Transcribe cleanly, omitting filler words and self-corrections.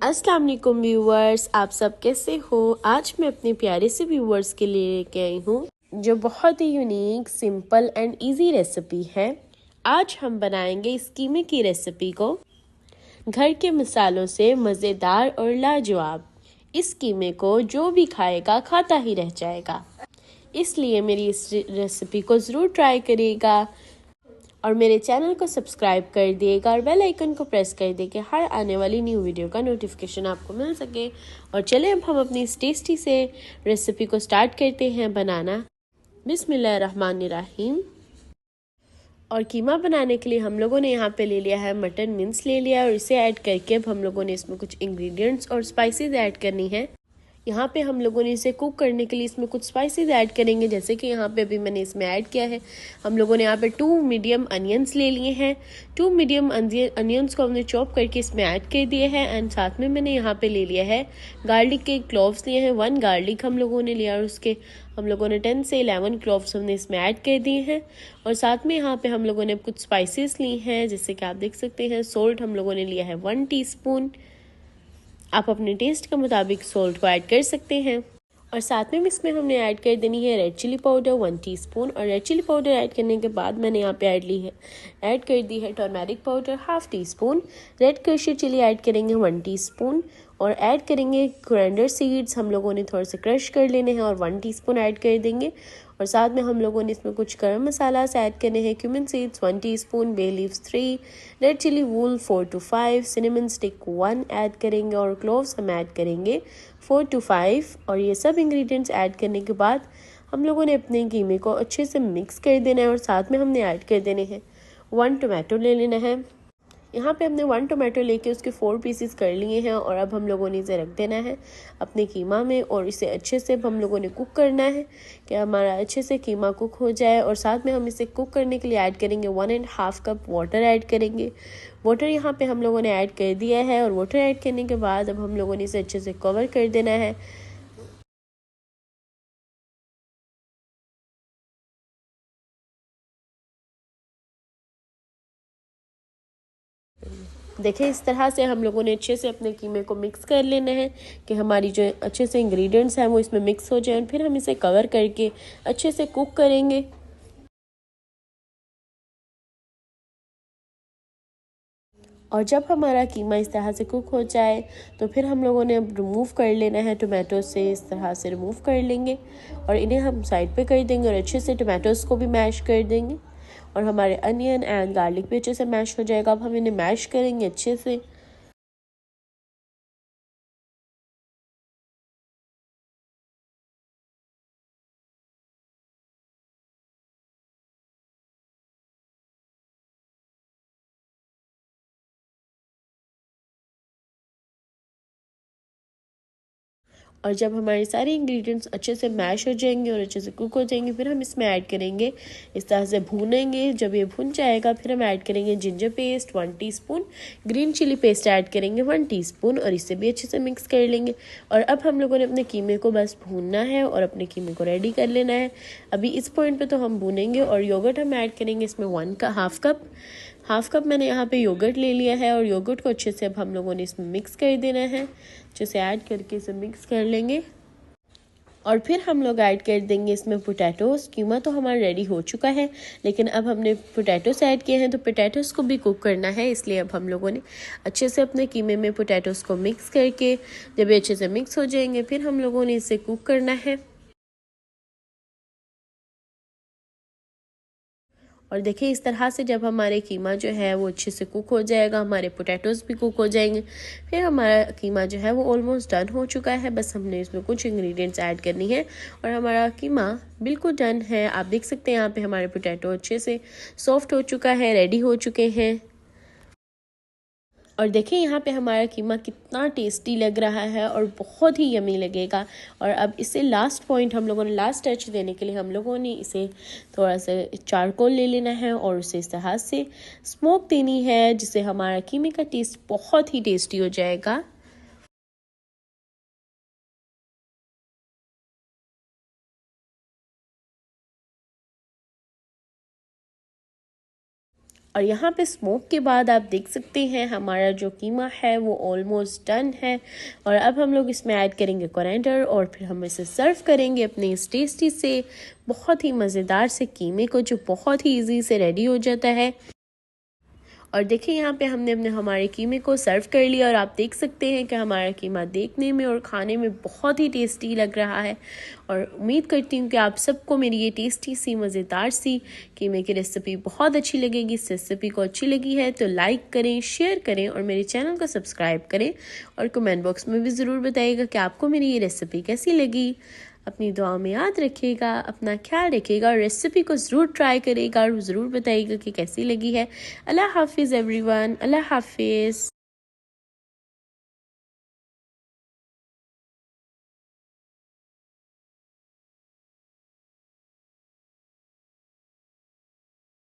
अस्सलाम वालेकुम व्यूवर्स, आप सब कैसे हो। आज मैं अपने प्यारे से व्यूवर्स के लिए लेके आई हूँ जो बहुत ही unique, simple and easy recipe है। आज हम बनाएंगे इस कीमे की रेसिपी को घर के मसालों से मज़ेदार और लाजवाब। इस कीमे को जो भी खाएगा खाता ही रह जाएगा, इसलिए मेरी इस रेसिपी को ज़रूर ट्राई करिएगा और मेरे चैनल को सब्सक्राइब कर दिएगा और बेल आइकन को प्रेस कर दें कि हर आने वाली न्यू वीडियो का नोटिफिकेशन आपको मिल सके। और चलें अब हम अपनी इस टेस्टी से रेसिपी को स्टार्ट करते हैं बनाना। बिस्मिल्लाहिर्रहमानिर्रहीम। और कीमा बनाने के लिए हम लोगों ने यहाँ पे ले लिया है मटन मिन्स ले लिया और इसे ऐड करके अब हम लोगों ने इसमें कुछ इंग्रेडिएंट्स और स्पाइसेस ऐड करनी है। यहाँ पे हम लोगों ने इसे कुक करने के लिए इसमें कुछ स्पाइसेस ऐड करेंगे, जैसे कि यहाँ पे अभी मैंने इसमें ऐड किया है। हम लोगों ने यहाँ पे 2 मीडियम अनियंस ले लिए हैं। 2 मीडियम अनियंस को हमने चॉप करके इसमें ऐड कर दिए हैं। एंड साथ में मैंने यहाँ पे ले लिया है गार्लिक के क्लोव्स लिए हैं। 1 गार्लिक हम लोगों ने लिया और उसके हम लोगों ने 10 से 11 क्लोव्स हमने इसमें ऐड कर दिए हैं। और साथ में यहाँ पे हम लोगों ने कुछ स्पाइसेस ली हैं, जैसे कि आप देख सकते हैं। सोल्ट हम लोगों ने लिया है 1 टीस्पून। आप अपने टेस्ट के मुताबिक सोल्ट को ऐड कर सकते हैं। और साथ में इसमें हमने ऐड कर देनी है रेड चिली पाउडर 1 टीस्पून। और रेड चिली पाउडर ऐड करने के बाद मैंने यहाँ पे ऐड कर दी है turmeric powder 1/2 teaspoon. Red crusher chilli add करेंगे 1 टीस्पून। और ऐड करेंगे कोरिएंडर सीड्स, हम लोगों ने थोड़े से क्रश कर लेने हैं और 1 टीस्पून ऐड कर देंगे। और साथ में हम लोगों ने इसमें कुछ गरम मसाला ऐड करने हैं। Cumin seeds 1 teaspoon, bay leaves 3, red chilli whole 4 to 5, cinnamon stick 1 add करेंगे और क्लोव्स हम ऐड करेंगे 4 to 5। और ये सब इंग्रेडिएंट्स ऐड करने के बाद हम लोगों ने अपने कीमे को अच्छे से मिक्स कर देना है। और साथ में हमने ऐड कर देने हैं 1 टोमेटो ले लेना है। यहाँ पे हमने 1 टोमेटो लेके उसके 4 पीसेस कर लिए हैं और अब हम लोगों ने इसे रख देना है अपने कीमा में और इसे अच्छे से हम लोगों ने कुक करना है कि हमारा अच्छे से कीमा कुक हो जाए। और साथ में हम इसे कुक करने के लिए ऐड करेंगे 1.5 कप वाटर ऐड करेंगे। वाटर यहाँ पे हम लोगों ने ऐड कर दिया है और वाटर ऐड करने के बाद अब हम लोगों ने इसे अच्छे से कवर कर देना है। देखिए इस तरह से हम लोगों ने अच्छे से अपने कीमे को मिक्स कर लेना है कि हमारी जो अच्छे से इंग्रेडिएंट्स हैं वो इसमें मिक्स हो जाएं। फिर हम इसे कवर करके अच्छे से कुक करेंगे। और जब हमारा कीमा इस तरह से कुक हो जाए तो फिर हम लोगों ने अब रिमूव कर लेना है टोमेटो से। इस तरह से रिमूव कर लेंगे और इन्हें हम साइड पे कर देंगे और अच्छे से टोमेटोज़ को भी मैश कर देंगे और हमारे अनियन एंड गार्लिक भी अच्छे से मैश हो जाएगा। अब हम इन्हें मैश करेंगे अच्छे से। और जब हमारे सारे इंग्रेडिएंट्स अच्छे से मैश हो जाएंगे और अच्छे से कुक हो जाएंगे फिर हम इसमें ऐड करेंगे, इस तरह से भूनेंगे। जब ये भुन जाएगा फिर हम ऐड करेंगे ginger paste 1 teaspoon, green chilli paste add करेंगे 1 टीस्पून और इसे भी अच्छे से मिक्स कर लेंगे। और अब हम लोगों ने अपने कीमे को बस भूनना है और अपने कीमे को रेडी कर लेना है। अभी इस पॉइंट पर तो हम भूनेंगे। और योगर्ट हम ऐड करेंगे इसमें 1 कप मैंने यहाँ पे योगर्ट ले लिया है और योगर्ट को अच्छे से अब हम लोगों ने इसमें मिक्स कर देना है। अच्छे से ऐड करके इसे मिक्स कर लेंगे और फिर हम लोग ऐड कर देंगे इसमें पोटैटोस। कीमा तो हमारा रेडी हो चुका है लेकिन अब हमने पोटैटोस ऐड किए हैं तो पोटैटोस को भी कुक करना है, इसलिए अब हम लोगों ने अच्छे से अपने कीमे में पोटैटोस को मिक्स करके जब ये अच्छे से मिक्स हो जाएंगे फिर हम लोगों ने इसे कुक करना है। और देखिए इस तरह से जब हमारे कीमा जो है वो अच्छे से कुक हो जाएगा, हमारे पोटैटोज़ भी कुक हो जाएंगे, फिर हमारा कीमा जो है वो ऑलमोस्ट डन हो चुका है। बस हमने इसमें कुछ इंग्रेडिएंट्स ऐड करनी है और हमारा कीमा बिल्कुल डन है। आप देख सकते हैं यहाँ पे हमारे पोटैटो अच्छे से सॉफ्ट हो चुका है, रेडी हो चुके हैं। और देखिए यहाँ पे हमारा कीमा कितना टेस्टी लग रहा है और बहुत ही यमी लगेगा। और अब इसे लास्ट पॉइंट हम लोगों ने लास्ट टच देने के लिए हम लोगों ने इसे थोड़ा सा चारकोल ले लेना है और उसे इस तरह से स्मोक देनी है जिससे हमारा कीमे का टेस्ट बहुत ही टेस्टी हो जाएगा। और यहाँ पे स्मोक के बाद आप देख सकते हैं हमारा जो कीमा है वो ऑलमोस्ट डन है। और अब हम लोग इसमें ऐड करेंगे कोरिएंडर और फिर हम इसे सर्व करेंगे अपने इस टेस्टी से बहुत ही मज़ेदार से कीमे को, जो बहुत ही इजी से रेडी हो जाता है। और देखिए यहाँ पे हमने हमारे कीमे को सर्व कर लिया और आप देख सकते हैं कि हमारा कीमा देखने में और खाने में बहुत ही टेस्टी लग रहा है। और उम्मीद करती हूँ कि आप सबको मेरी ये टेस्टी सी मज़ेदार सी कीमे की रेसिपी बहुत अच्छी लगेगी। इस रेसिपी को अच्छी लगी है तो लाइक करें, शेयर करें और मेरे चैनल को सब्सक्राइब करें और कमेंट बॉक्स में भी ज़रूर बताइएगा कि आपको मेरी ये रेसिपी कैसी लगी। अपनी दुआ में याद रखिएगा, अपना ख्याल रखिएगा और रेसिपी को ज़रूर ट्राई करिएगा और ज़रूर बताइएगा कि कैसी लगी है। अल्लाह हाफिज़ एवरीवन, अल्लाह हाफिज़।